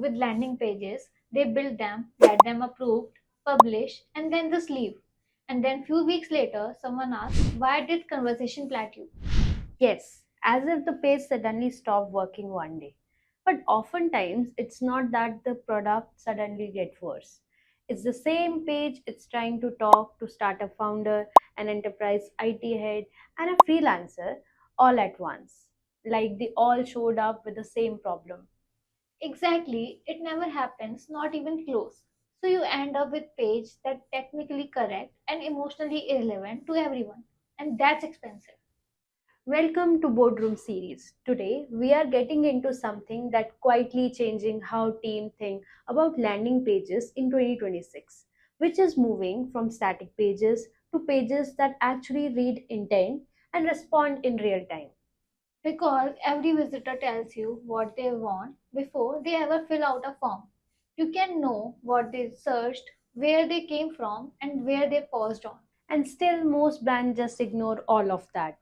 with landing pages, they build them, get them approved, publish, and then just leave. And then few weeks later, someone asks, why did conversation plateau? Yes, as if the page suddenly stopped working one day. But oftentimes, it's not that the product suddenly gets worse. It's the same page, it's trying to talk to startup founder, an enterprise IT head, and a freelancer all at once. Like they all showed up with the same problem. Exactly, it never happens, not even close. So you end up with page that technically correct and emotionally irrelevant to everyone. And that's expensive. Welcome to Boardroom Series. Today, we are getting into something that quietly changing how team think about landing pages in 2026, which is moving from static pages to pages that actually read intent and respond in real time. Because every visitor tells you what they want before they ever fill out a form. You can know what they searched, where they came from, and where they paused on. And still, most brands just ignore all of that.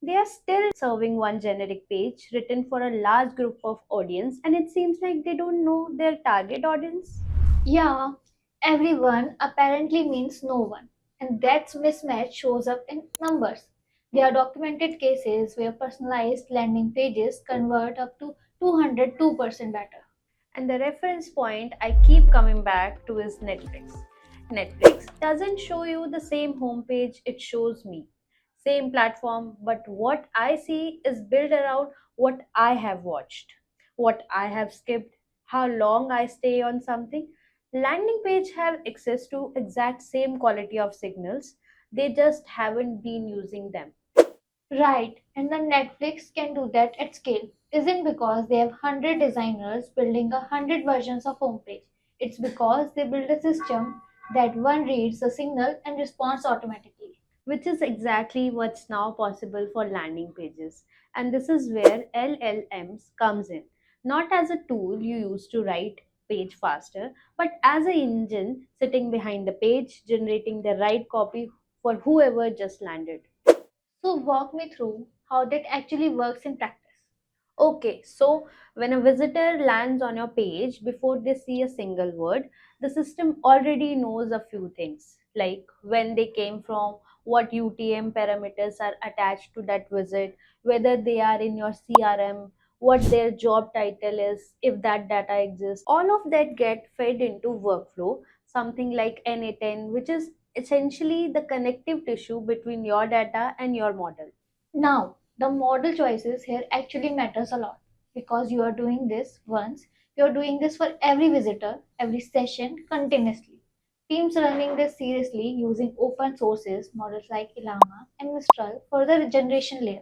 They are still serving one generic page written for a large group of audience, and it seems like they don't know their target audience. Yeah, everyone apparently means no one. And that mismatch shows up in numbers. There are documented cases where personalized landing pages convert up to 202% better. And the reference point I keep coming back to is Netflix. Netflix doesn't show you the same homepage it shows me. Same platform, but what I see is built around what I have watched, what I have skipped, how long I stay on something. Landing page have access to exact same quality of signals. They just haven't been using them. Right, and then Netflix can do that at scale. Isn't because they have 100 designers building 100 versions of homepage. It's because they build a system that one reads the signal and responds automatically. Which is exactly what's now possible for landing pages. And this is where LLMs comes in, not as a tool you use to write page faster, but as an engine sitting behind the page generating the right copy for whoever just landed. So walk me through how that actually works in practice. Okay, so when a visitor lands on your page, before they see a single word, the system already knows a few things, like when they came from, what UTM parameters are attached to that visit, whether they are in your CRM, what their job title is, if that data exists. All of that get fed into workflow, something like N8N, which is essentially the connective tissue between your data and your model. Now, the model choices here actually matters a lot because you are doing this once, you are doing this for every visitor, every session continuously. Teams running this seriously using open sources, models like Llama and Mistral for the generation layer.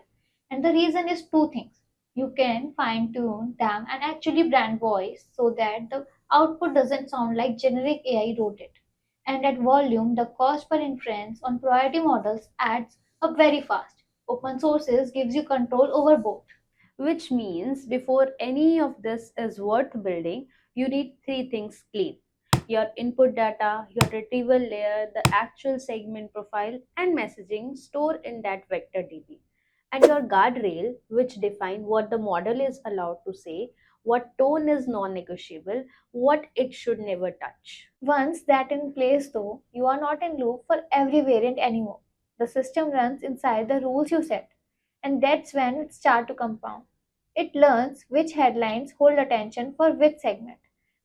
And the reason is two things. You can fine tune them and actually brand voice so that the output doesn't sound like generic AI wrote it. And at volume, the cost per inference on priority models adds up very fast. Open sources gives you control over both. Which means before any of this is worth building, you need three things clean: your input data, your retrieval layer, the actual segment profile, and messaging stored in that vector DB, and your guardrail, which define what the model is allowed to say, what tone is non negotiable, what it should never touch. Once that in place though, you are not in loop for every variant anymore. The system runs inside the rules you set. And that's when it starts to compound. It learns which headlines hold attention for which segment,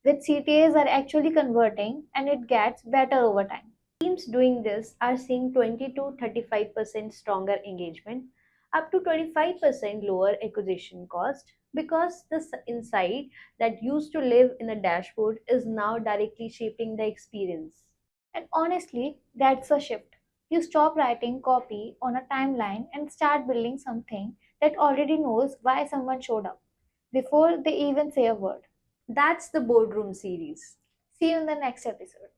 which CTAs are actually converting, and it gets better over time. Teams doing this are seeing 20 to 35% stronger engagement, up to 25% lower acquisition cost, because this insight that used to live in a dashboard is now directly shaping the experience. And honestly, that's a shift. You stop writing copy on a timeline and start building something that already knows why someone showed up before they even say a word. That's the Boardroom series. See you in the next episode.